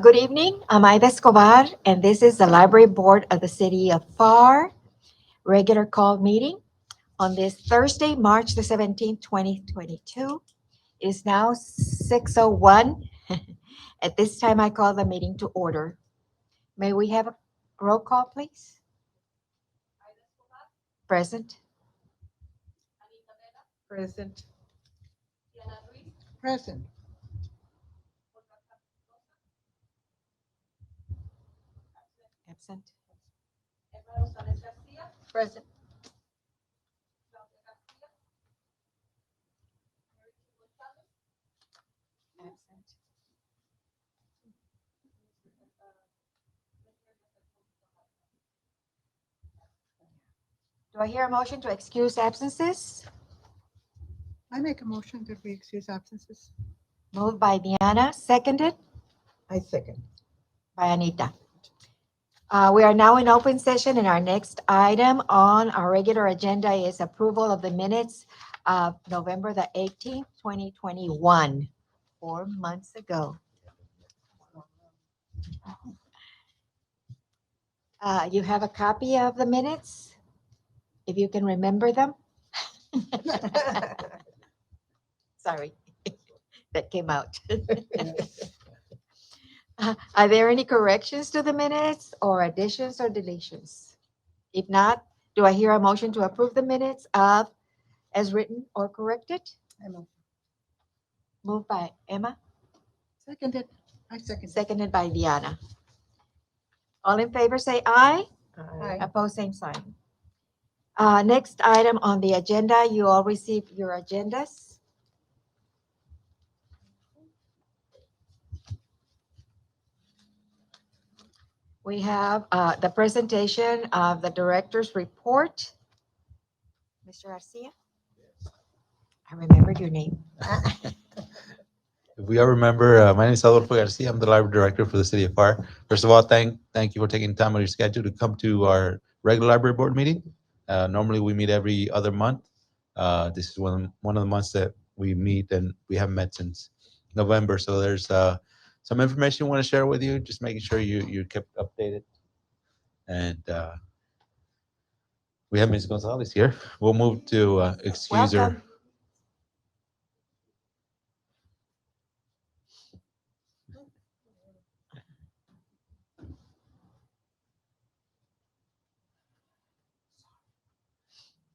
Good evening. I'm Ida Escobar, and this is the Library Board of the City of Pharr regular call meeting on this Thursday, March the 17th, 2022. It is now 6:01. At this time, I call the meeting to order. May we have a roll call, please? Present. Present. Present. Absent. Present. Absent. Do I hear a motion to excuse absences? I make a motion that we excuse absences. Moved by Diana, seconded I second. by Anita. We are now in open session, and our next item on our regular agenda is approval of the minutes of November the 18th, 2021, 4 months ago. You have a copy of the minutes, if you can remember them? Sorry, that came out. Are there any corrections to the minutes or additions or deletions? If not, do I hear a motion to approve the minutes of as written or corrected? Moved by Emma, Seconded. I second. seconded by Diana. All in favor say aye. Aye. Opposed, same sign. Next item on the agenda, you all received your agendas. We have the presentation of the director's report. Mr. Garcia? I remembered your name. If we all remember, my name is Adolfo Garcia. I'm the library director for the city of Pharr. First of all, thank you for taking time out of your schedule to come to our regular library board meeting. Normally, we meet every other month. This is one of the months that we meet, and we haven't met since November. So there's some information we want to share with you. Just making sure you kept updated. And we have Ms. Gonzalez here. We'll move to excuse her. Welcome.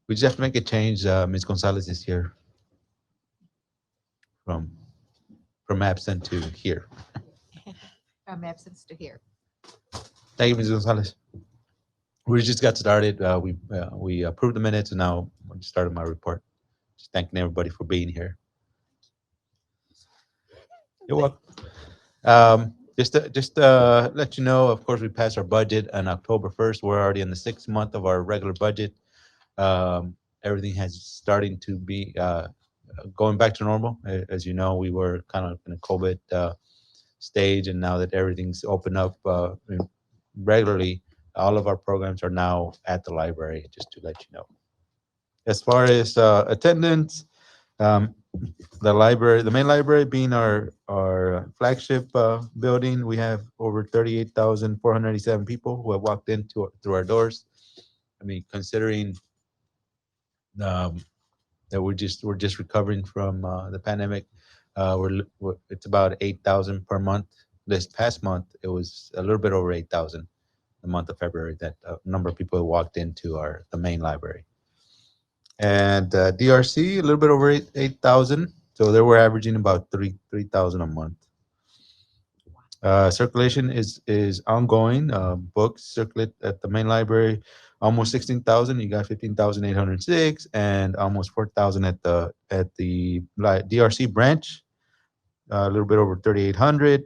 We just have to make a change. Ms. Gonzalez is here from absent to here. From absence to here. Thank you, Ms. Gonzalez. We just got started. We approved the minutes, and now I just started my report. Just thanking everybody for being here. You're welcome. Just let you know, of course, we passed our budget on October 1st. We're already in the 6th month of our regular budget. Everything has starting to be going back to normal. As you know, we were kind of in a COVID stage, and now that everything's opened up regularly, all of our programs are now at the library, just to let you know. As far as attendance, the main library being our flagship building, we have over 38,487 people who have walked through our doors. I mean, considering that we're just recovering from the pandemic, it's about 8,000 per month. This past month, it was a little bit over 8,000. The month of February, that number of people who walked into the main library. And DRC, a little bit over 8,000. So they were averaging about 3,000 a month. Circulation is ongoing. Books circulate at the main library, almost 16,000. You got 15,806, and almost 4,000 at the DRC branch. A little bit over 3,800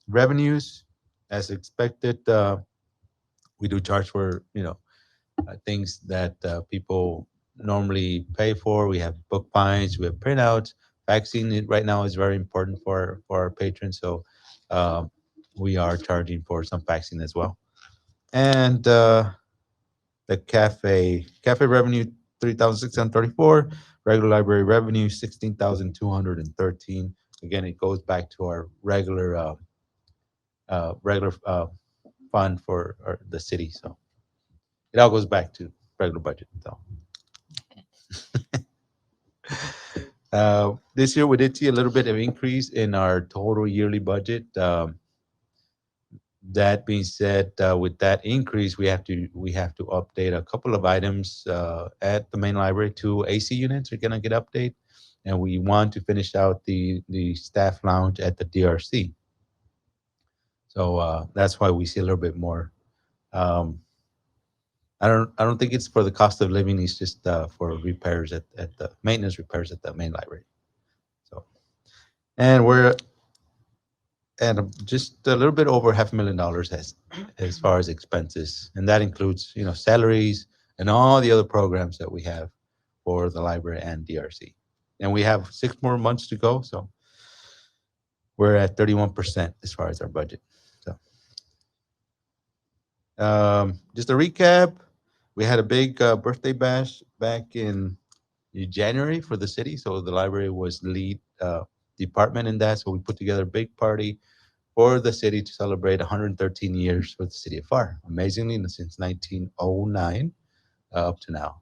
revenues, as expected. We do charge for things that people normally pay for. We have book binds, we have printouts. Vaccine right now is very important for our patrons, so we are charging for some vaccine as well. And the cafe revenue 3,634, regular library revenue 16,213. Again, it goes back to our regular regular fund for the city. So it all goes back to regular budget. So this year we did see a little bit of increase in our total yearly budget. That being said, with that increase, we have to update a couple of items at the main library. Two AC units are gonna get update, and we want to finish out the staff lounge at the DRC. So that's why we see a little bit more. Um, I don't think it's for the cost of living. It's just for repairs at the maintenance repairs at the main library. So and we're at just a little bit over $500,000 as far as expenses, and that includes salaries and all the other programs that we have for the library and DRC. And we have 6 more months to go, so we're at 31% as far as our budget. So just a recap, we had a big birthday bash back in January for the city, so the library was the lead department in that. So we put together a big party for the city to celebrate 113 years for the city of Pharr. Amazingly, since 1909 up to now.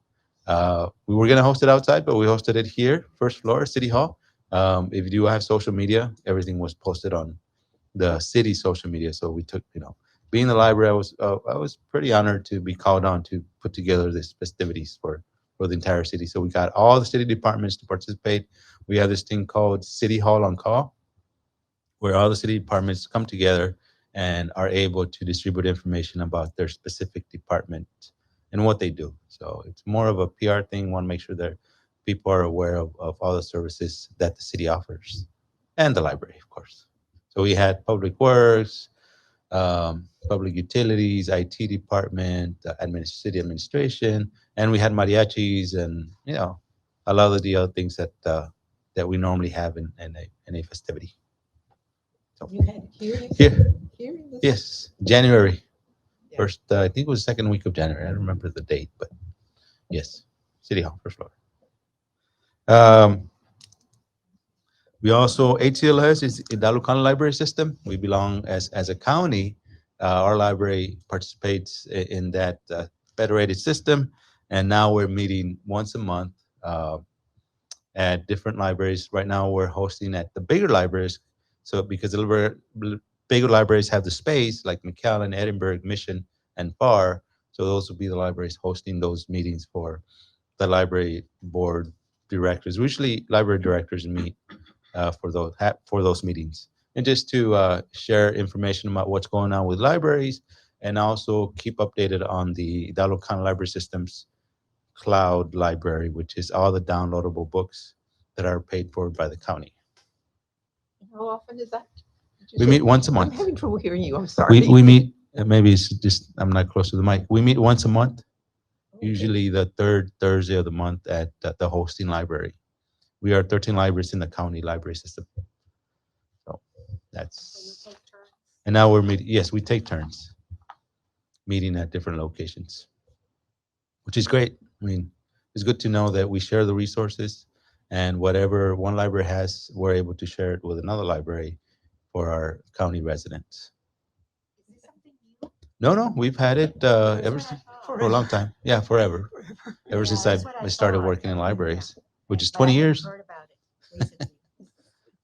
We were going to host it outside, but we hosted it here, first floor, City Hall. If you do have social media, everything was posted on the city social media. So we took, being the library, I was pretty honored to be called on to put together this festivities for the entire city. So we got all the city departments to participate. We have this thing called City Hall on Call, where all the city departments come together and are able to distribute information about their specific department and what they do. So it's more of a PR thing. Want to make sure that people are aware of all the services that the city offers and the library, of course. So we had public works, public utilities, IT department, city administration, and we had mariachis and a lot of the other things that we normally have in a festivity. So You had hearings? here, Hearing this? yes, January Yeah. first. I think it was second week of January. I don't remember the date, but yes, City Hall, first floor. Um, we also HCLS is Hidalgo County Library System. We belong as a county. Our library participates in that federated system, and now we're meeting once a month at different libraries. Right now, we're hosting at the bigger libraries. So because the bigger libraries have the space, like McAllen, Edinburgh, Mission, and Pharr, so those will be the libraries hosting those meetings for the library board directors. Usually, library directors meet for those meetings, and just to share information about what's going on with libraries, and also keep updated on the Hidalgo County Library Systems cloud library, which is all the downloadable books that are paid for by the county. How often is that? Did you We say? meet once a I'm month. having trouble hearing you. I'm sorry. We meet, maybe it's just I'm not close to the mic. We meet once a month, Okay. usually the third Thursday of the month at the hosting library. We are 13 libraries in the county library system. So that's, and now we're meeting, yes, we take turns meeting at different locations, which is great. I mean, it's good to know that we share the resources, and whatever one library has, we're able to share it with another library for our county residents. Is this something new? No, we've had it ever since, for a long time. Yeah, forever. Ever since That's what I I started thought, working in but- libraries, which is But I 20 haven't years. heard about it recently.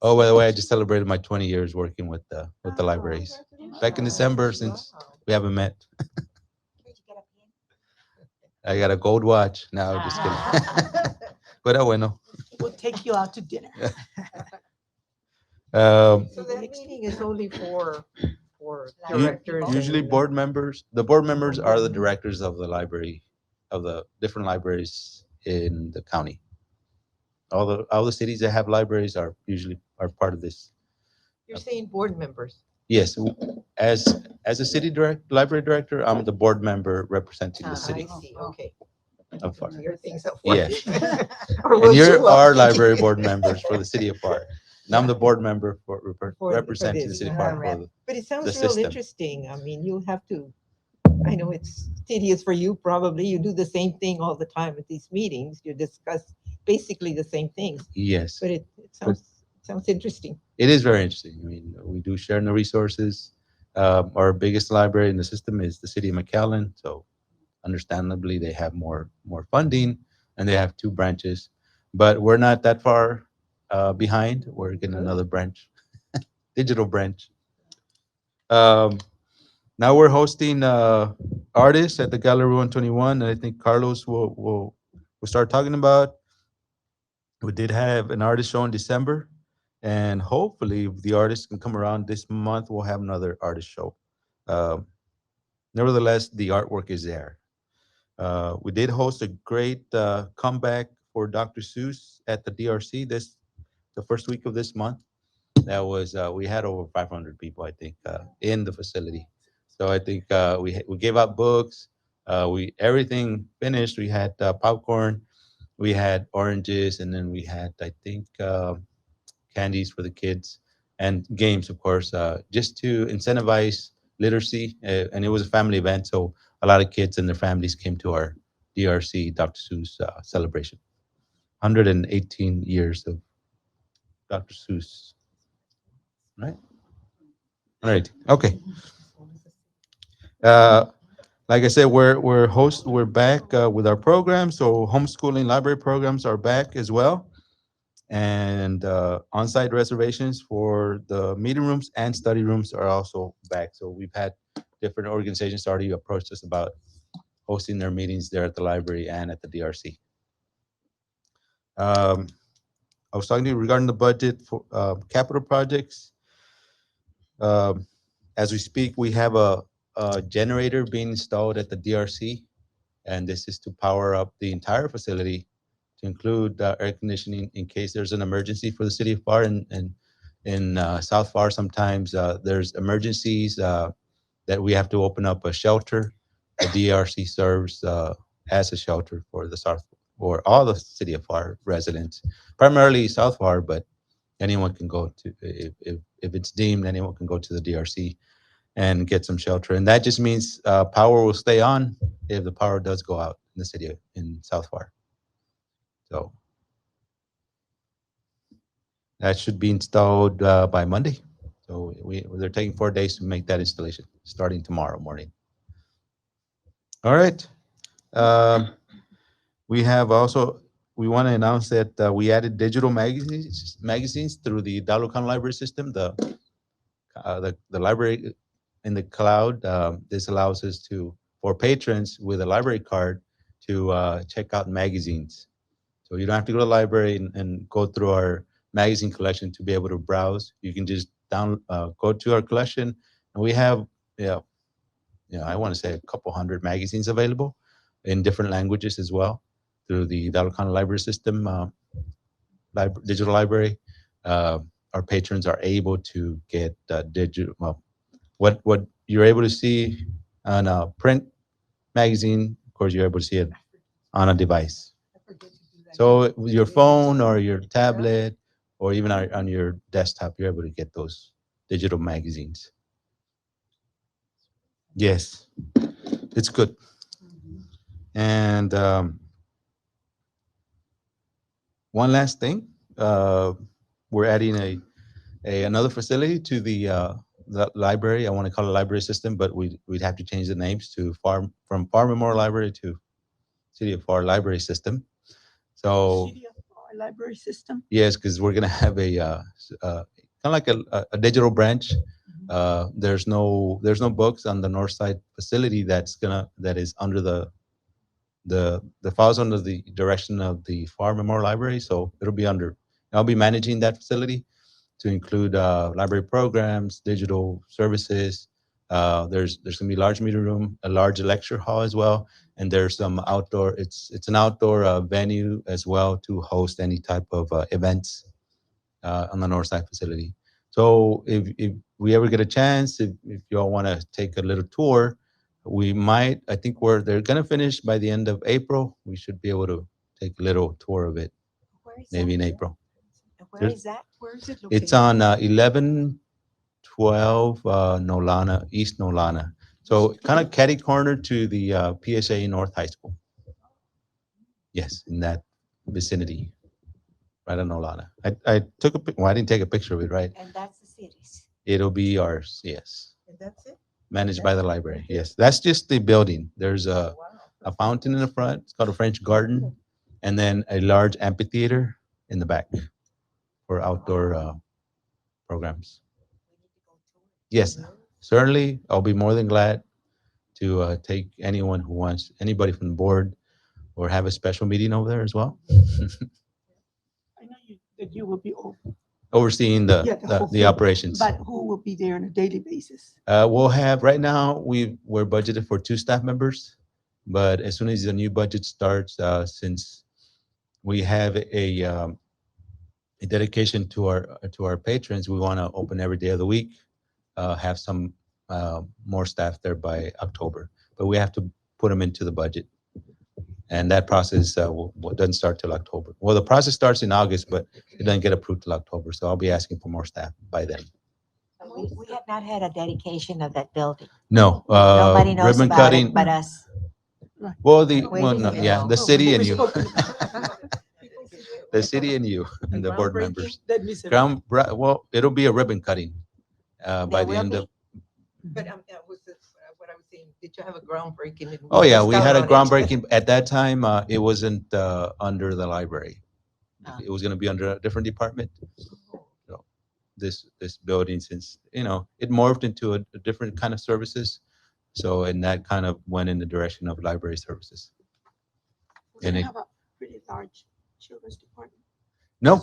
Oh, by the way, I just celebrated my 20 years working with the Oh, libraries Congratulations. back in December. Since Wow. we haven't met, Did you get a pin? I got a gold watch. No, just kidding. But bueno. We'll take you out to dinner. So that meeting is only for U- directors. Usually and- board members, the board members are the directors of the library, of the different libraries in the county. All the cities that have libraries are usually part of this. You're saying board members. Yes, as a library director, I'm the board member representing the I city see, okay. of Pharr. Your things up. Yes. Or And we'll you're show up. our library board members for the city of Pharr. And I'm the board member for For representing the this, city of you're Pharr a rep. for But it the sounds real system. interesting. I mean, you'll have to, I know it's tedious for you probably. You do the same thing all the time at these meetings. You discuss basically the same things, Yes. but it sounds interesting. It is very interesting. I mean, we do share in the resources, Our biggest library in the system is the city of McAllen, so understandably they have more funding, and they have two branches. But we're not that far behind. We're getting another branch, digital branch. Um, Now we're hosting artists at the Gallery 121, and I think Carlos will start talking about. We did have an artist show in December, and hopefully if the artists can come around this month. We'll have another artist show. Um, Nevertheless, the artwork is there. We did host a great comeback for Dr. Seuss at the DRC this the first week of this month. That was we had over 500 people, I think, in the facility. So I think we gave out books. We everything finished. We had popcorn, we had oranges, and then we had, I think, candies for the kids and games, of course, just to incentivize literacy. And it was a family event, so a lot of kids and their families came to our DRC Dr. Seuss celebration. 118 years of Dr. Seuss, right? All right. Okay. Uh, like I said, we're back with our program. So homeschooling library programs are back as well, and on-site reservations for the meeting rooms and study rooms are also back. So we've had different organizations already approached us about hosting their meetings there at the library and at the DRC. Um, I was talking to you regarding the budget for capital projects. Um, as we speak, we have a generator being installed at the DRC, and this is to power up the entire facility to include air conditioning in case there's an emergency for the city of Pharr. And in South Pharr, sometimes there's emergencies that we have to open up a shelter. The DRC serves as a shelter for the South or all the city of Pharr residents, primarily South Pharr, but anyone can go to if it's deemed, anyone can go to the DRC and get some shelter. And that just means power will stay on if the power does go out in the city in South Pharr. So that should be installed by Monday. So they're taking 4 days to make that installation, starting tomorrow morning. All right. Um, we have also we want to announce that we added digital magazines through the Hidalgo County Library System. The library in the cloud. This allows us to for patrons with a library card to check out magazines. So you don't have to go to the library and go through our magazine collection to be able to browse. You can just go to our collection, and we have, yeah, I want to say a couple hundred magazines available in different languages as well through the Hidalgo County Library System digital library. Uh, our patrons are able to get digital. Well, what you're able to see on a print magazine, of course, you're able to see it on a device. So with your phone or your tablet or even on your desktop, you're able to get those digital magazines. Yes, it's good. And one last thing, we're adding another facility to the library. I want to call it library system, but we'd have to change the names to Farm from Farm Memorial Library to City of Far Library System. So City of Pharr Library System. yes, because we're gonna have kind of like a digital branch. There's no books on the north side facility that is under the files under the direction of the Farm Memorial Library. So I'll be managing that facility to include library programs, digital services. There's gonna be a large meeting room, a large lecture hall as well, and there's some outdoor. It's an outdoor venue as well to host any type of events on the north side facility. So if we ever get a chance, if you all want to take a little tour, we might. I think they're gonna finish by the end of April. We should be able to take a little tour of it, Where is maybe in that? April. Where is that? Where is it It's located? on 1112 Nolana, East Nolana. So kind of catty corner to the PSA North High School. Yes, in that vicinity, right on Nolana. I took well, I didn't take a picture of it, right? And that's the cities. It'll be ours, yes. that's it? managed by the library. Yes, that's just the building. There's a fountain in the front. It's called a French garden, and then a large amphitheater in the back for outdoor programs. Yes, certainly. I'll be more than glad to take anyone who wants, anybody from the board, or have a special meeting over there as well, I know that you will be over, overseeing Yeah, the whole the thing. operations. but who will be there on a daily basis? We'll have, right now, we're budgeted for 2 staff members, but as soon as the new budget starts, since we have a dedication to our patrons, we want to open every day of the week, have some more staff there by October, but we have to put them into the budget. And that process doesn't start till October. Well, the process starts in August, but it doesn't get approved till October. So I'll be asking for more staff by then. We have not had a dedication of that building. No, Nobody knows ribbon about cutting. it but us. Well, We just no, need to yeah, know. the city and We've you, spoken about the city and you, and the board groundbreaking, members. that means that- Well, it'll be a ribbon cutting by There the will end be? of. But that was what I was saying. Did you have a groundbreaking? and Oh yeah, missed we out had a on it? groundbreaking at that time. It wasn't under the library. Ah. It was going to be under a different department. So this building, since it morphed into a different kind of services, so and that kind of went in the direction of library services. We're And gonna it- have a pretty large children's department. No,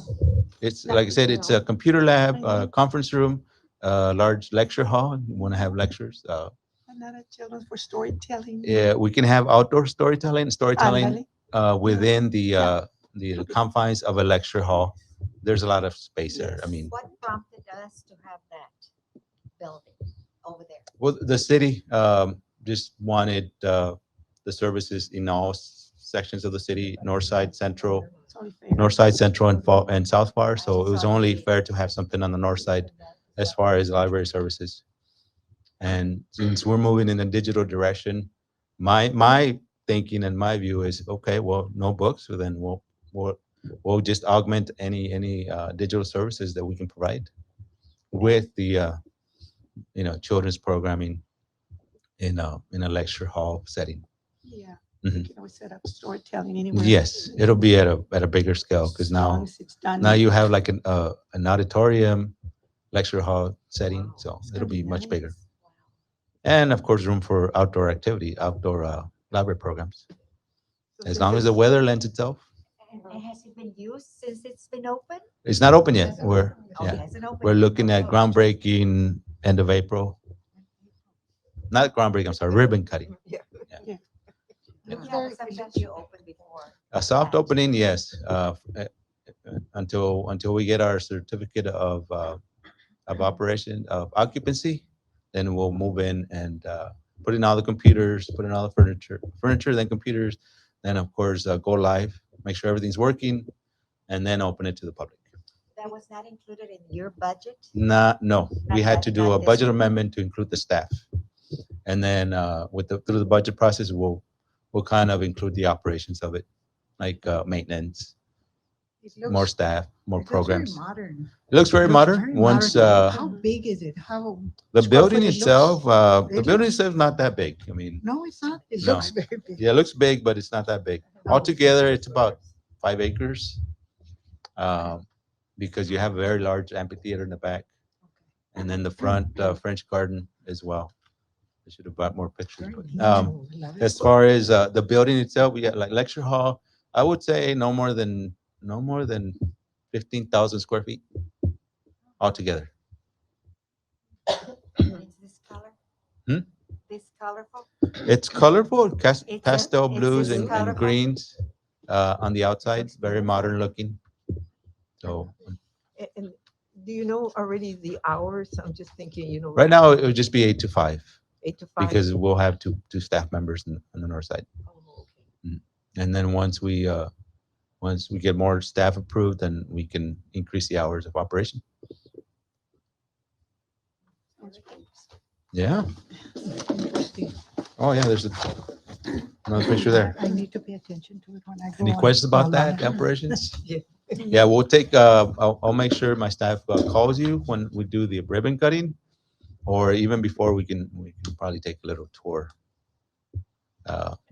it's Not like I said, it's a computer lab, I know. conference room, large lecture hall. You want to have lectures. And not a children's for storytelling. Yeah, we can have outdoor storytelling. Ándale. Within the confines of a lecture hall. There's a lot of space there. I mean, What prompted us to have that building over there? well, the city just wanted the services in all sections of the city, north side, central, It's only fair. north side, central, and south far. So it was only fair to have something on the north side as far as library services. And since we're moving in a digital direction, my thinking and my view is, okay, well, no books, so then we'll just augment any digital services that we can provide with the children's programming in a lecture hall setting. Yeah. Mhm. We can always set up storytelling anywhere. Yes, it'll be at a bigger scale because As long now as it's done. you have like an auditorium lecture hall setting, so It's it'll gonna be be much bigger. nice. And of course, room for outdoor activity, outdoor library programs, So as since long as the it's- weather lends itself. And has it been used since it's been open? It's not open yet. Oh, Yeah, it hasn't opened we're yet. looking at Oh, groundbreaking end of April. Not groundbreaking, I'm sorry, ribbon cutting. Yeah. Yeah, sometimes you open before. A soft opening, yes, until we get our certificate of operation, of occupancy, then we'll move in and put in all the computers, put in all the furniture, then computers, then of course, go live, make sure everything's working, and then open it to the public. That was not included in your budget? No, we had to do Not a this budget one. amendment to include the staff. And then through the budget process, we'll kind of include the operations of it, like maintenance, more staff, more programs. Modern. It looks very Looks modern. very Once modern. How big is it? How, the square building footage itself, looks- the it building looks- itself is not that big. I mean, no, it's not. It No. looks very big. yeah, it looks big, but it's not that big. Altogether, it's about 5 acres. Because you have a very large amphitheater in the back, and then the front French garden as well. I should have brought more pictures. Very But, neat. Love it. as far as the building itself, we got like lecture hall. I would say no more than 15,000 square feet altogether. It's this color? Hmm? This colorful? It's colorful, It's pastel it's blues this and colorful? greens on the outside, very modern looking. So And do you know already the hours? I'm just thinking, right now it would just be 8 to 5 8 to 5. because we'll have two staff members on the north side. Oh, okay. And then once we get more staff approved, then we can increase the hours of operation. Yeah. Interesting. Oh, yeah, there's another picture there. I need to pay attention to it when I go. Any on questions about online. that, operations? Yeah. Yeah, we'll take, I'll make sure my staff calls you when we do the ribbon cutting or even before we can probably take a little tour,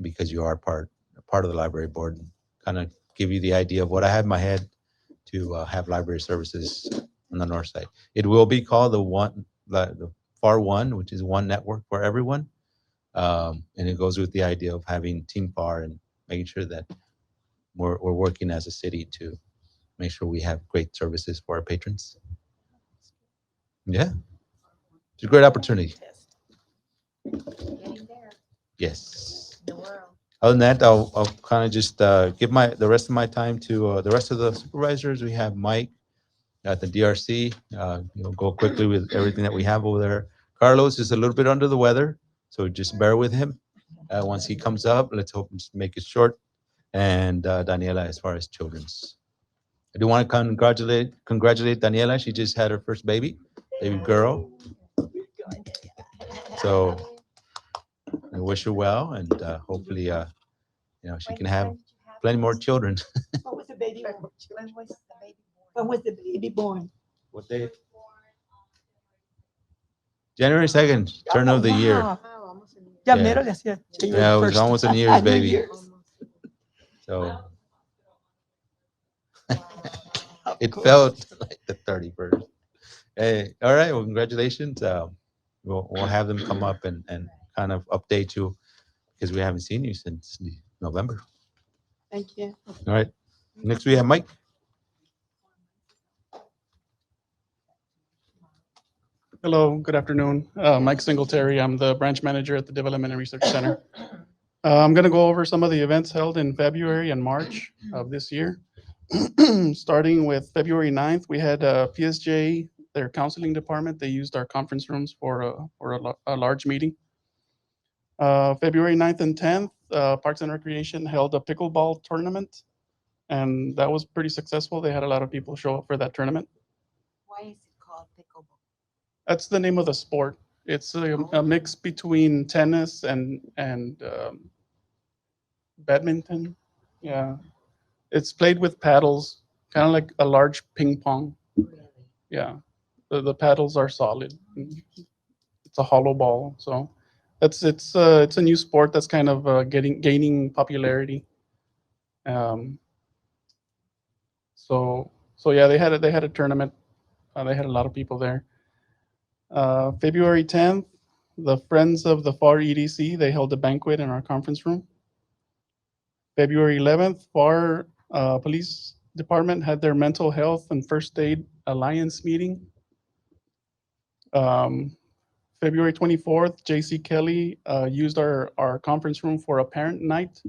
because you are part of the library board, and kind of give you the idea of what I had in my head to have library services on the north side. It will be called the Pharr One, which is one network for everyone. And it goes with the idea of having Team Pharr and making sure that we're working as a city to make sure we have great services for our patrons. Yeah, it's a great opportunity. Getting there Yes. in the world. Other than that, I'll kind of just give the rest of my time to the rest of the supervisors. We have Mike at the DRC. Go quickly with everything that we have over there. Carlos is a little bit under the weather, so just bear with him. Once he comes up, let's hope just make it short. And Daniela, as far as children's, I do want to congratulate Daniela. She just had her first baby girl. So I wish her well, and hopefully, she can have plenty more children. When was the baby born? When was the baby born? When was the baby born? What day? January 2nd, turn of the year. Wow. Ya Ya Yeah. mero le hacía. Yeah, it was almost a New Year's New baby. Year's. So it felt like the 31st. Hey, all right. Well, congratulations. We'll have them come up and kind of update you, because we haven't seen you since November. Thank you. All right. Next we have Mike. Hello, good afternoon. Mike Singletary. I'm the branch manager at the Development and Research Center. I'm going to go over some of the events held in February and March of this year. Starting with February 9th, we had PSJ, their counseling department. They used our conference rooms for a large meeting. February 9th and 10th, Parks and Recreation held a pickleball tournament, and that was pretty successful. They had a lot of people show up for that tournament. Why is it called pickleball? That's the name of the sport. It's a mix between tennis and badminton. Yeah, it's played with paddles, kind of like a large ping pong. Really? Yeah, the paddles are solid. It's a hollow ball, so it's a new sport that's kind of gaining popularity. So yeah, they had a tournament. They had a lot of people there. February 10th, the Friends of the Pharr EDC, they held a banquet in our conference room. February 11th, Pharr Police Department had their Mental Health and First Aid Alliance meeting. February 24th, J.C. Kelly used our conference room for a parent night.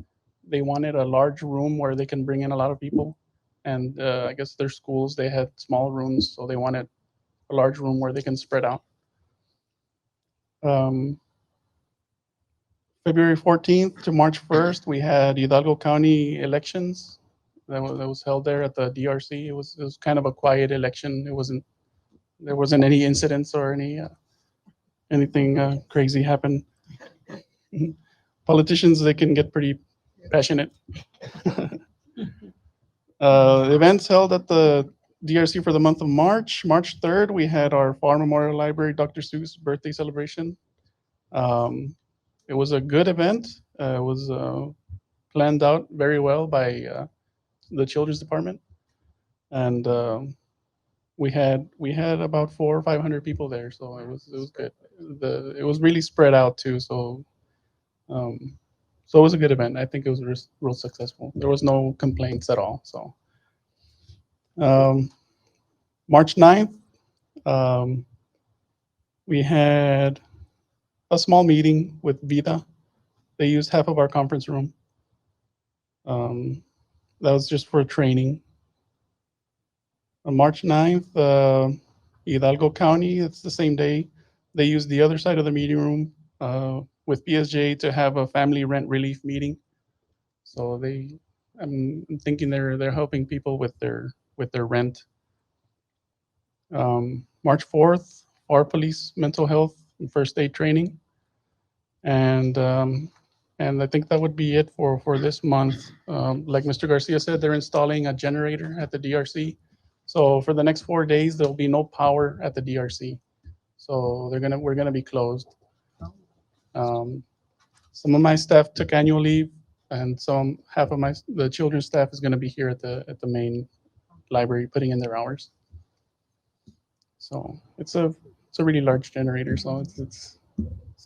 They wanted a large room where they can bring in a lot of people. And I guess their schools, they had small rooms, so they wanted a large room where they can spread out. February 14th to March 1st, we had Hidalgo County elections that was held there at the DRC. It was kind of a quiet election. There wasn't any incidents or anything crazy happen. Politicians, they can get pretty passionate. Events held at the DRC for the month of March. March 3rd, we had our Pharr Memorial Library Dr. Seuss birthday celebration. It was a good event. It was planned out very well by the children's department, and we had about 400 or 500 people there, so it was good. It was really spread out too, so it was a good event. I think it was real successful. There was no complaints at all. So March 9th, we had a small meeting with Vida. They used half of our conference room. That was just for training. On March 9th, Hidalgo County, it's the same day. They used the other side of the meeting room with PSJ to have a family rent relief meeting. So I'm thinking they're helping people with their rent. March 4th, our police mental health and first aid training. And I think that would be it for this month. Like Mr. Garcia said, they're installing a generator at the DRC. So for the next 4 days, there'll be no power at the DRC. So we're gonna be closed. Um, some of my staff took annual leave, and half of the children's staff is gonna be here at the main library putting in their hours. So it's a really large generator, so it's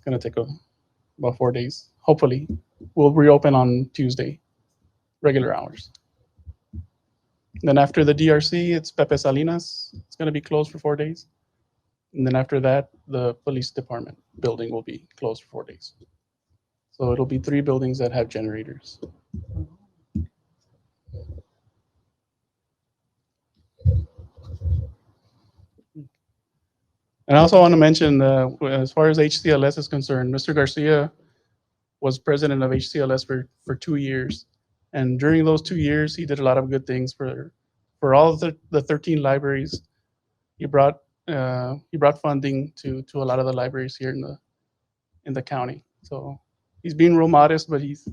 gonna take about 4 days. Hopefully, we'll reopen on Tuesday, regular hours. Then after the DRC, it's Pepe Salinas. It's gonna be closed for 4 days. And then after that, the police department building will be closed for 4 days. So it'll be 3 buildings that have generators. And I also want to mention, as far as HCLS is concerned, Mr. Garcia was president of HCLS for 2 years. And during those 2 years, he did a lot of good things for all the 13 libraries. He brought funding to a lot of the libraries here in the county. So he's being real modest, but he's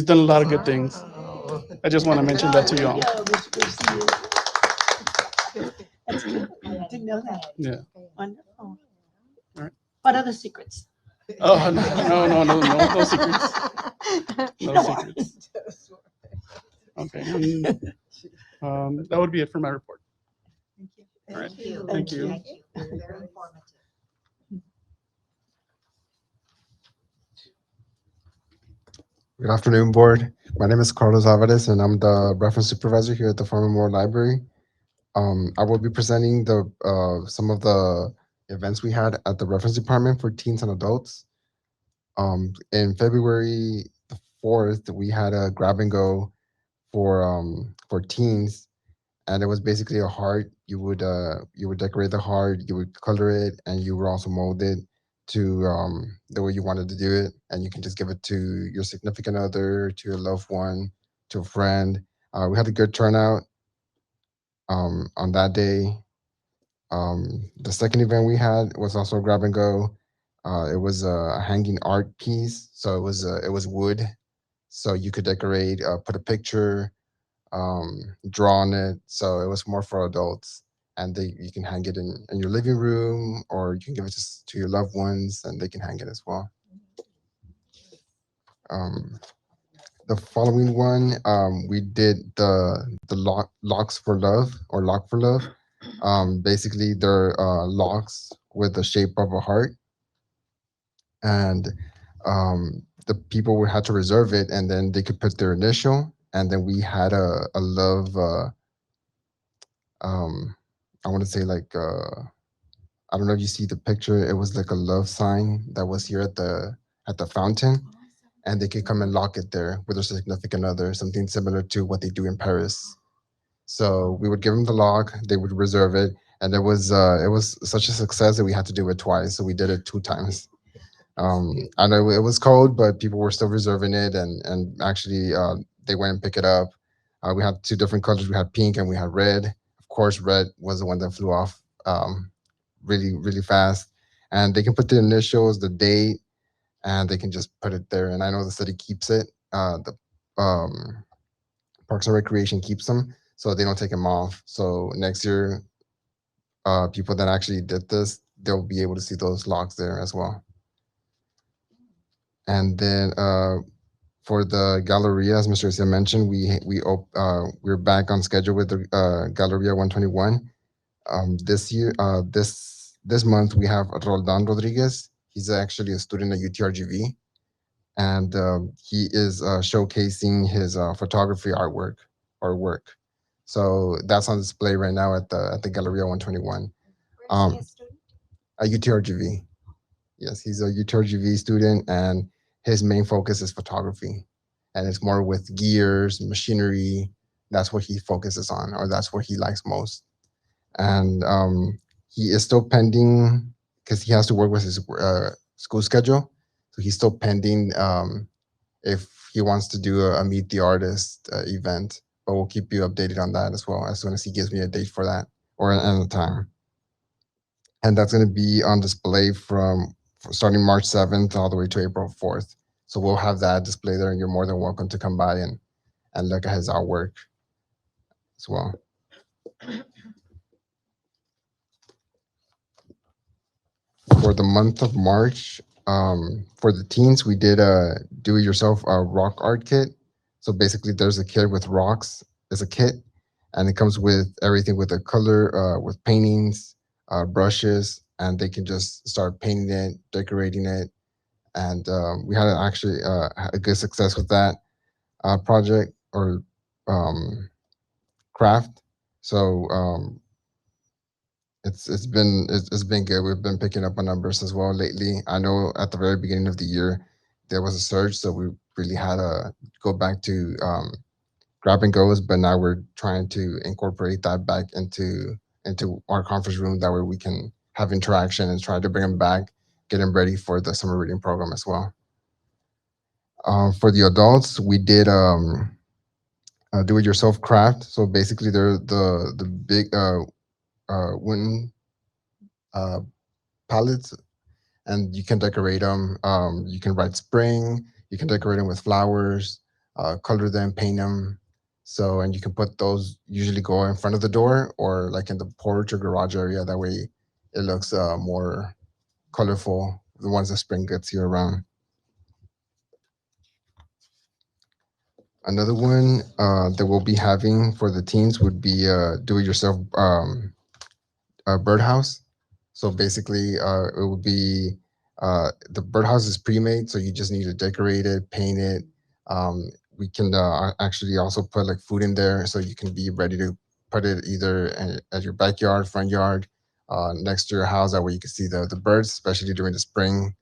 done a lot of good things. I just want to mention that to you all. That's good. I didn't know that. Yeah. Wonderful. All right. What other secrets? Oh, no secrets. No secrets. Okay. That would be it for my report. All right. Thank you. Very informative. Good afternoon, board. My name is Carlos Alvarez, and I'm the reference supervisor here at the Pharr Memorial Library. I will be presenting some of the events we had at the reference department for teens and adults. In February the 4th, we had a grab and go for teens, and it was basically a heart. You would decorate the heart, you would color it, and you would also mold it to the way you wanted to do it, and you can just give it to your significant other, to your loved one, to a friend. We had a good turnout on that day. The second event we had was also a grab and go. It was a hanging art piece, so it was wood, so you could decorate, put a picture, draw on it. So it was more for adults, and you can hang it in your living room, or you can give it to your loved ones, and they can hang it as well. The following one, we did the locks for love, or lock for love. Basically, they're locks with the shape of a heart, and the people would have to reserve it, and then they could put their initial, and then we had a love. I want to say like I don't know if you see the picture. It was like a love sign that was here at the fountain, and they could come and lock it there with their significant other, something similar to what they do in Paris. So we would give them the lock, they would reserve it, and it was such a success that we had to do it twice. So we did it 2 times. I know it was cold, but people were still reserving it, and actually they went and picked it up. We had 2 different colors. We had pink and we had red. Of course, red was the one that flew off really, really fast. And they can put the initials, the date, and they can just put it there. And I know the city keeps it. The Parks and Recreation keeps them, so they don't take them off. So next year, people that actually did this, they'll be able to see those logs there as well. And then for the Galleria, as Mr. Garcia mentioned, we're back on schedule with the Galleria 121. This year, this month, we have Roldan Rodriguez. He's actually a student at UTRGV, and he is showcasing his photography artwork or work. So that's on display right now at the Galleria 121. Where's he a student? At UTRGV. Yes, he's a UTRGV student, and his main focus is photography, and it's more with gears, machinery. That's what he focuses on, or that's what he likes most. And he is still pending because he has to work with his school schedule. So he's still pending if he wants to do a Meet the Artist event. But we'll keep you updated on that as well as soon as he gives me a date for that or a time. And that's going to be on display from starting March 7th all the way to April 4th. So we'll have that display there, and you're more than welcome to come by and look at his artwork as well. For the month of March, for the teens, we did a do-it-yourself rock art kit. So basically, there's a kit with rocks as a kit, and it comes with everything with a color, with paintings, brushes, and they can just start painting it, decorating it, and we had actually a good success with that project or craft. So it's been good. We've been picking up on numbers as well lately. I know at the very beginning of the year there was a surge, so we really had to go back to grab and goes, but now we're trying to incorporate that back into our conference room. That way we can have interaction and try to bring them back, get them ready for the summer reading program as well. For the adults, we did do-it-yourself craft. So basically, they're the big wooden uh, pallets, and you can decorate them. You can write spring. You can decorate them with flowers, color them, paint them. So, and you can put those usually go in front of the door or like in the porch or garage area. That way, it looks more colorful. The ones that spring gets you around. Another one that we'll be having for the teens would be do-it-yourself birdhouse. So basically, it would be the birdhouse is pre-made, so you just need to decorate it, paint it. We can actually also put like food in there, so you can be ready to put it either at your backyard, front yard, next to your house. That way you can see the birds, especially during the spring,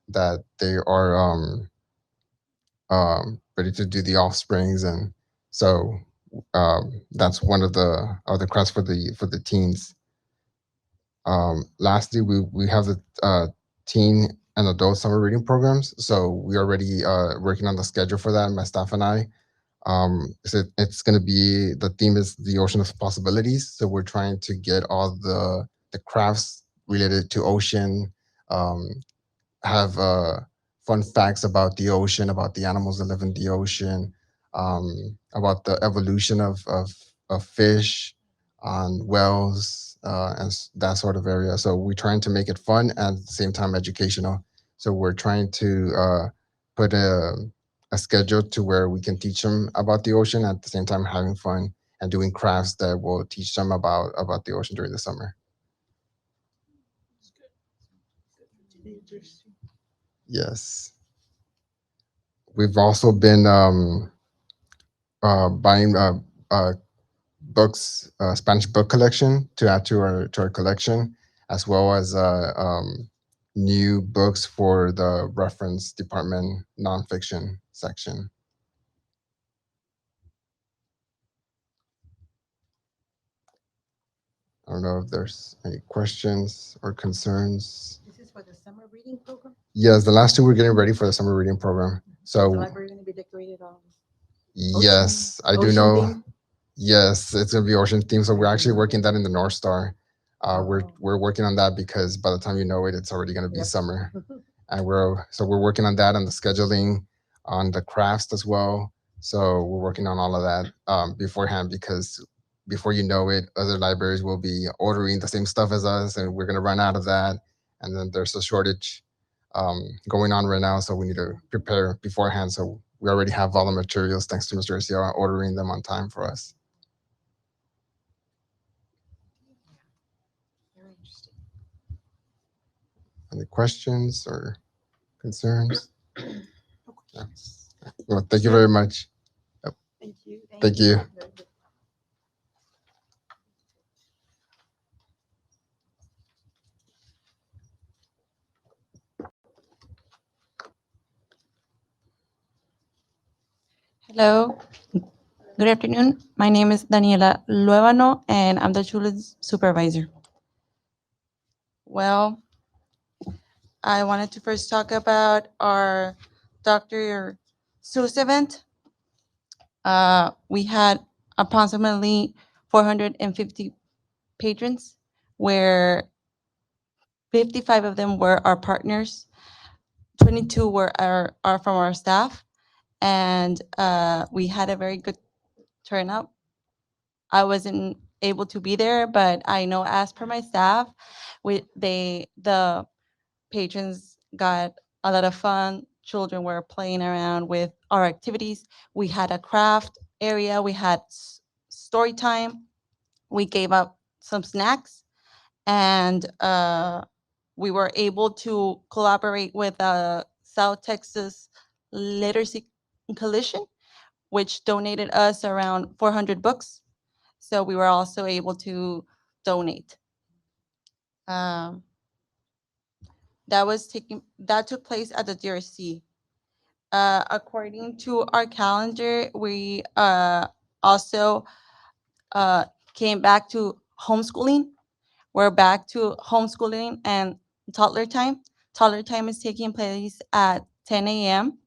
that they are ready to do the offsprings, and so that's one of the other crafts for the teens. Lastly, we have the teen and adult summer reading programs. So we already working on the schedule for that, my staff and I. So it's going to be, the theme is the ocean of possibilities. So we're trying to get all the crafts related to ocean, um, have fun facts about the ocean, about the animals that live in the ocean, about the evolution of fish, on whales, and that sort of area. So we're trying to make it fun and at the same time educational. So we're trying to put a schedule to where we can teach them about the ocean at the same time having fun and doing crafts that will teach them about the ocean during the summer. Yes. We've also been buying books, Spanish book collection to add to our collection, as well as new books for the reference department nonfiction section. I don't know if there's any questions or concerns. This is for the summer reading program? Yes, the last two we're getting ready for the summer reading program. The So library going to be decorated on yes, I do ocean know. theme? Yes, it's gonna be ocean theme. So we're actually working that in the North Star. Oh. We're working on that because by the time you know it, it's already gonna be Yep. summer, and we're working on that, on the scheduling, on the crafts as well. So we're working on all of that beforehand, because before you know it, other libraries will be ordering the same stuff as us, and we're gonna run out of that. And then there's a shortage going on right now, so we need to prepare beforehand. So we already have all the materials, thanks to Mr. Garcia ordering them on time for us. Very interesting. Any questions or concerns? Yeah. Well, thank you very much. Thank you. Thank you. Very good. Hello, good afternoon. My name is Daniela Luevano, and I'm the children's supervisor. Well, I wanted to first talk about our Dr. Seuss event. We had approximately 450 patrons, where 55 of them were our partners, 22 were are from our staff, and we had a very good turnout. I wasn't able to be there, but I know as per my staff, the patrons got a lot of fun. Children were playing around with our activities. We had a craft area. We had story time. We gave up some snacks, and we were able to collaborate with South Texas Literacy Coalition, which donated us around 400 books. So we were also able to donate. Um, that took place at the DRC. According to our calendar, we also uh, came back to homeschooling. We're back to homeschooling and toddler time. Toddler time is taking place at 10 a.m.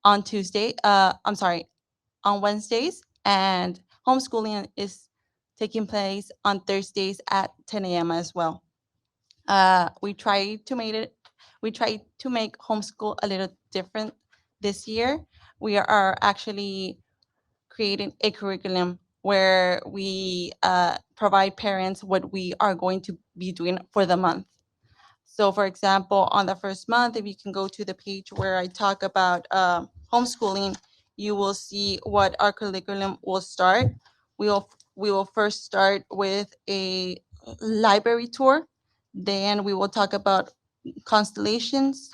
on Tuesday. I'm sorry, on Wednesdays, and homeschooling is taking place on Thursdays at 10 a.m. as well. We try to make it. We try to make homeschool a little different this year. We are actually creating a curriculum where we provide parents what we are going to be doing for the month. So, for example, on the first month, if you can go to the page where I talk about homeschooling, you will see what our curriculum will start. We will first start with a library tour. Then we will talk about constellations,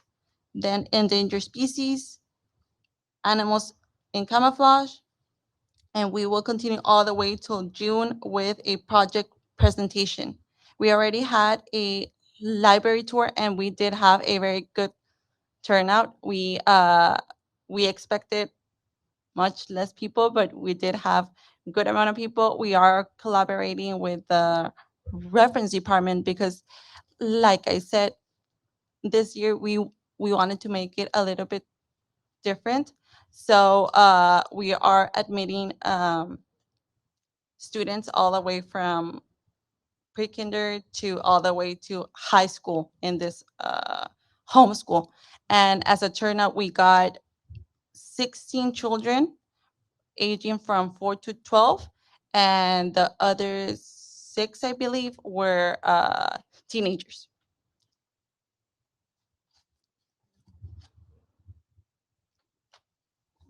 then endangered species, animals in camouflage, and we will continue all the way till June with a project presentation. We already had a library tour, and we did have a very good turnout. We expected much less people, but we did have a good amount of people. We are collaborating with the reference department because, like I said, this year we wanted to make it a little bit different. So we are admitting students all the way from pre-kinder to all the way to high school in this homeschool. And as a turnout, we got 16 children aging from 4 to 12, and the other 6, I believe, were teenagers.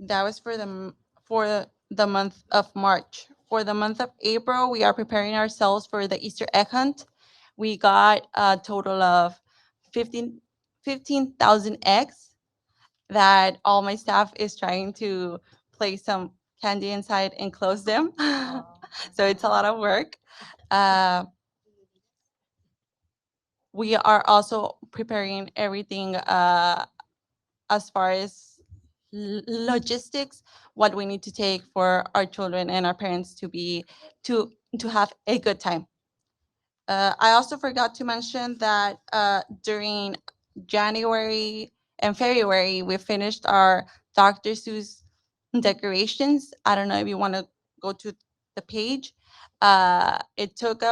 That was for the month of March. For the month of April, we are preparing ourselves for the Easter egg hunt. We got a total of 15,000 eggs that all my staff is trying to place some candy inside and close them. So it's a lot of work. Uh, we are also preparing everything as far as logistics, what we need to take for our children and our parents to to have a good time. I also forgot to mention that during January and February, we finished our Dr. Seuss decorations. I don't know if you want to go to the page. It took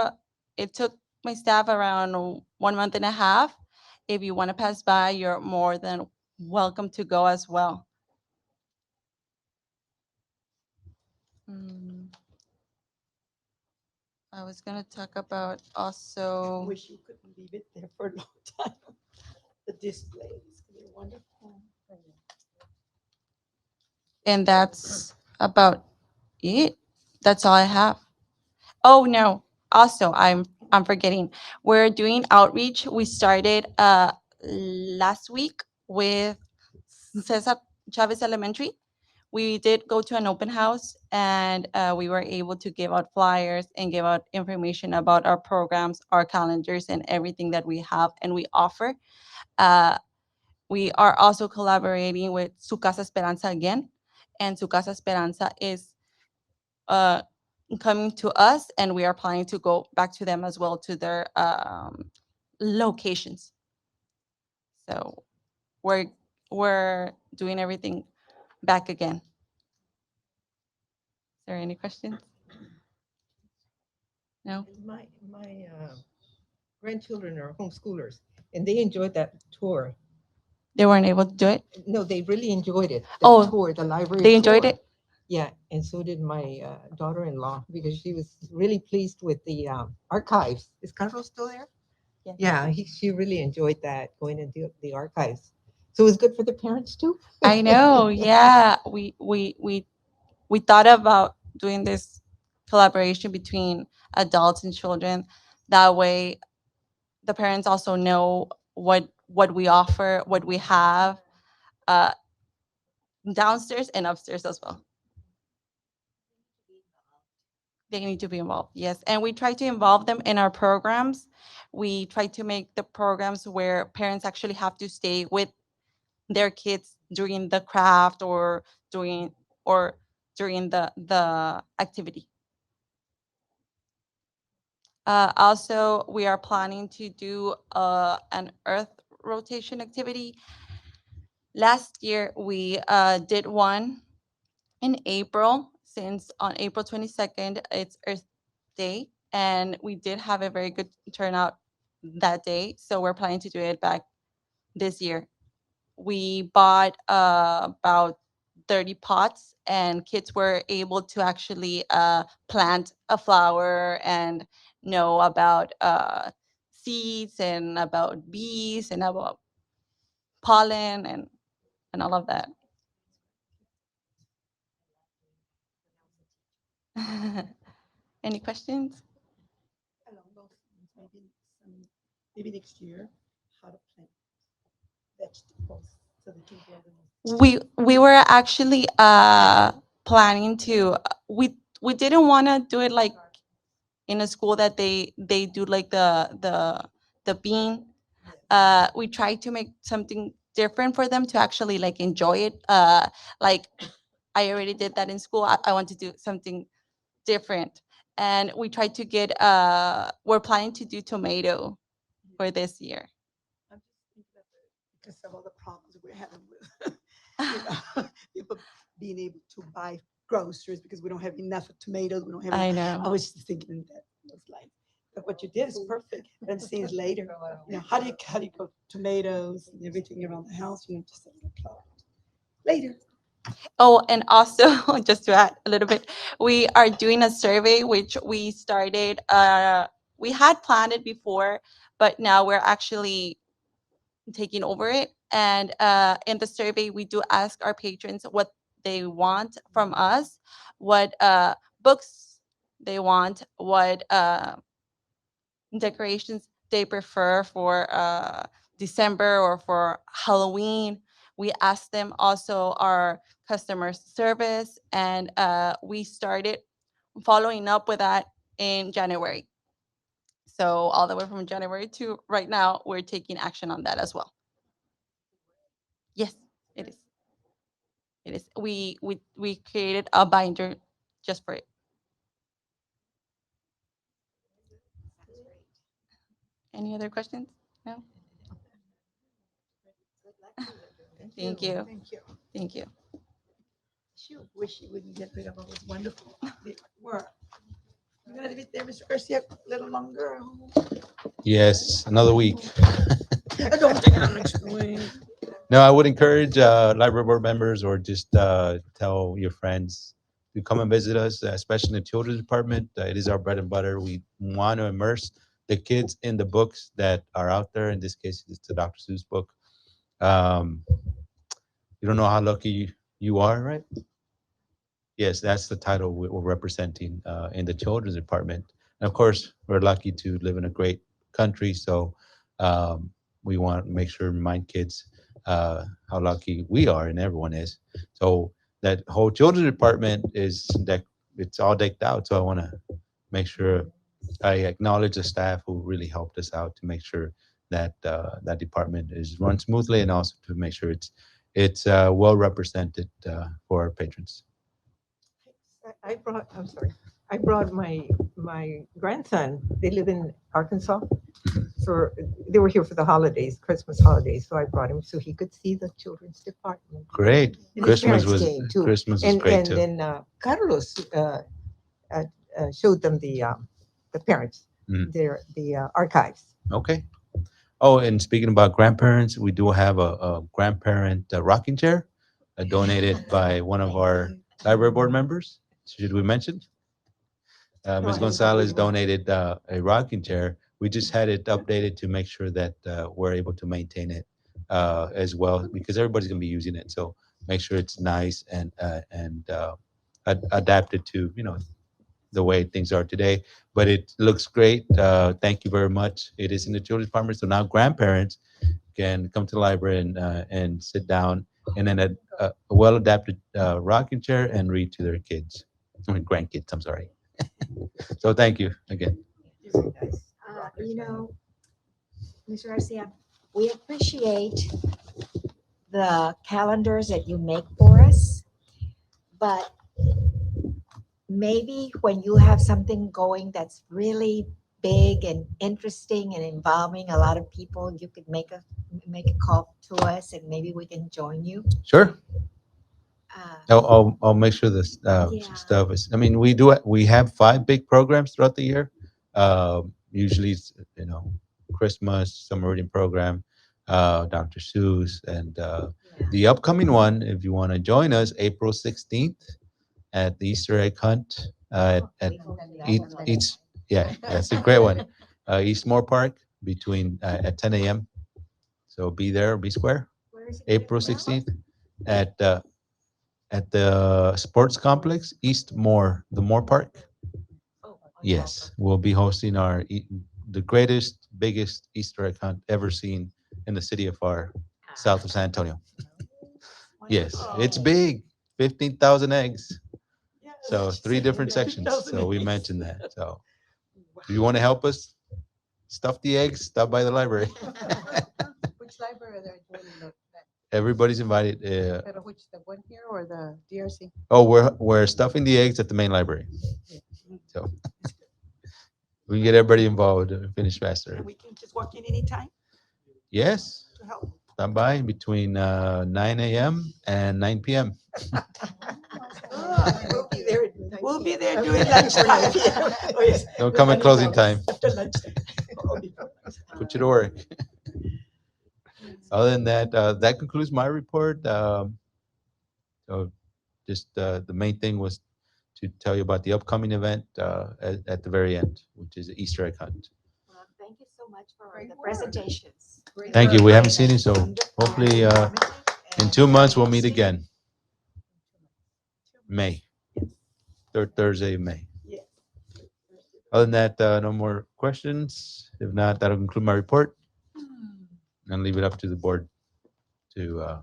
my staff around 1 month and a half. If you want to pass by, you're more than welcome to go as well. Mm, I was gonna talk about also. Wish you could leave it there for a long time. The displays, they're wonderful. And that's about it. That's all I have. Oh no, also I'm forgetting. We're doing outreach. We started last week with Cesar Chavez Elementary. We did go to an open house, and we were able to give out flyers and give out information about our programs, our calendars, and everything that we have and we offer. Uh, we are also collaborating with Su Casa Esperanza again, and Su Casa Esperanza is uh, coming to us, and we are planning to go back to them as well to their locations. So we're we're doing everything back again. Is there any questions? No? My grandchildren are homeschoolers, and they enjoyed that tour. They weren't able to do it? No, they really enjoyed it. Oh, Tour, the library. They enjoyed tour. it? Yeah, and so did my daughter-in-law because she was really pleased with the archives. Is Carlos still there? Yeah, she really enjoyed that, going into the archives. So it was good for the parents too. I know. Yeah, we thought about doing this collaboration between adults and children. That way, the parents also know what we offer, what we have, uh, downstairs and upstairs as well. They need to be involved, yes. And we try to involve them in our programs. We try to make the programs where parents actually have to stay with their kids during the craft during or during the activity. Also, we are planning to do an earth rotation activity. Last year, we did one in April, since on April 22nd, it's Earth Day, and we did have a very good turnout that day. So we're planning to do it back this year. We bought about 30 pots, and kids were able to actually plant a flower and know about seeds and about bees and about pollen and all of that. Any questions? Along those lines, maybe next year, how to plant vegetables so they can grow them. We were actually planning to we didn't want to do it like in a school that they do like the bean. We tried to make something different for them to actually like enjoy it. Like I already did that in school. I want to do something different, and we tried to get we're planning to do tomato for this year. I'm just thinking of because of all the problems we're having with you know, people being able to buy groceries because we don't have enough tomatoes. We don't have. I I know. was just thinking in that those lines. But what you did is perfect. But I'm saying is later. You know, how do you grow tomatoes and everything around the house? You know, just a little plot. Later. Oh, and also, just to add a little bit, we are doing a survey which we started. We had planned it before, but now we're actually taking over it. And in the survey, we do ask our patrons what they want from us, what books they want, what decorations they prefer for December or for Halloween. We asked them also our customer service, and we started following up with that in January. So all the way from January to right now, we're taking action on that as well. Yes, it is. It is. We created a binder just for it. Any other questions? No. Thank you. Thank you. Thank you. Sure. Wish you wouldn't get rid of all those wonderful work. You're gonna be there, Mr. Garcia, a little longer. Yes, another week. I don't think I'm explaining. No, I would encourage library board members or just tell your friends to come and visit us, especially in the children's department. It is our bread and butter. We want to immerse the kids in the books that are out there. In this case, it's the Dr. Seuss book. Um, you don't know how lucky you are, right? Yes, that's the title we're representing in the children's department. And of course, we're lucky to live in a great country, so um, we want to make sure to remind kids how lucky we are and everyone is. So that whole children's department is it's all decked out. So I want to make sure I acknowledge the staff who really helped us out to make sure that that department is run smoothly and also to make sure it's well represented for our patrons. I brought, I'm sorry, I brought my grandson. They live in Arkansas. For they were here for the holidays, Christmas holidays. So I brought him so he could see the children's department. Great. And his Christmas parents was came, too. Christmas was great And too. then Carlos showed them the parents Mhm. the archives. Okay. Oh, and speaking about grandparents, we do have a grandparent rocking chair donated by one of our library board members. Should we mention? No, I Ms. haven't Gonzalez completed one. donated a rocking chair, We just had it updated to make sure that we're able to maintain it as well, because everybody's gonna be using it. So make sure it's nice and adapted to the way things are today. But it looks great. Thank you very much. It is in the children's department, so now grandparents can come to the library and sit down and then a well adapted rocking chair and read to their kids, I mean grandkids. I'm sorry. So thank you again. Mr. Garcia, we appreciate the calendars that you make for us, but maybe when you have something going that's really big and interesting and involving a lot of people, you could make a call to us and maybe we can join you. Sure. Uh, I'll make sure this Yeah. stuff is. I mean, we have 5 big programs throughout the year. Usually, it's, Christmas, summer reading program, Dr. Seuss, and the upcoming one. If you want to join us, April 16th at the Easter egg hunt at each. Yeah, that's a great one. Eastmore Park between at 10 a.m. So be there, be square. Where is it? April 16th at the sports complex, the Moore Park. Oh, Yes, we'll be hosting the greatest, biggest Easter egg hunt ever seen in the city of Pharr, south of San Antonio. Yes, it's big, 15,000 eggs. So 3 different sections. So we mentioned that. So if you want to help us stuff the eggs, stop by the library. Which library are they doing that? Everybody's invited. Pero which, the one here or the DRC? Oh, we're stuffing the eggs at the main library. So we can get everybody involved and finish faster. And we can just walk in anytime Yes, to help. stop by between 9 a.m. and 9 p.m. We'll be there. We'll be there during lunchtime. Oh, yes. Don't come at closing time. After lunchtime. Put you to work. Other than that, that concludes my report. So just the main thing was to tell you about the upcoming event at the very end, which is the Easter egg hunt. well, thank you so much for the presentations. Thank you. We haven't seen you, so hopefully in 2 months we'll meet again. May. Third Thursday of May. Yes. Other than that, no more questions. If not, that'll conclude my report. And leave it up to the board to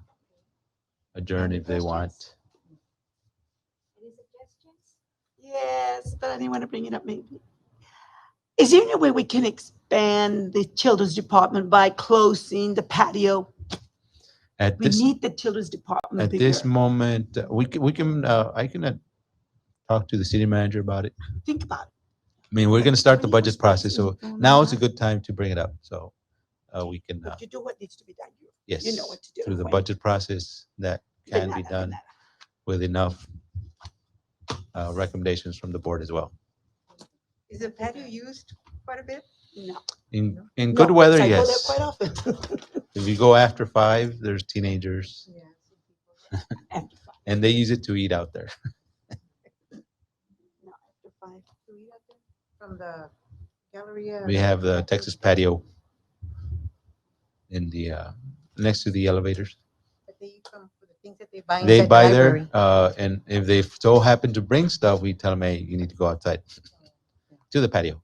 adjourn if they want. Any suggestions? Yes, but I didn't want to bring it up maybe. Is there any way we can expand the children's department by closing the patio? At We this need the children's department at this bigger. moment, we can I can talk to the city manager about it. Think about it. I mean, we're going to start the budget process, so now is a good time to bring it up. So we can But you do what needs to be done. yes, You know what to do. through the When- budget process that De can be nada, de done nada. with enough recommendations from the board as well. Is the patio used quite a bit? No. In good No, weather, because I go there yes. quite often. If you go after 5, there's teenagers, After 5. and they use it to eat out there. No, after 5. Do we have them from the Galleria? We have the Texas patio in the next to the elevators. That they eat from for the things that they buy. They inside the buy there, library. and if they so happen to bring stuff, we tell them, hey, you need to go outside to the patio.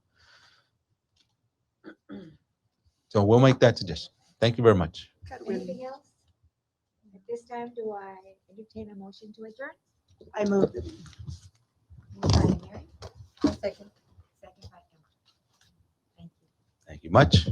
So we'll make that suggestion. Thank you very much. Anything else? At this time, do I entertain a motion to adjourn? I moved. Moved by Mary, Second. second by Emma. Thank you. Thank you much.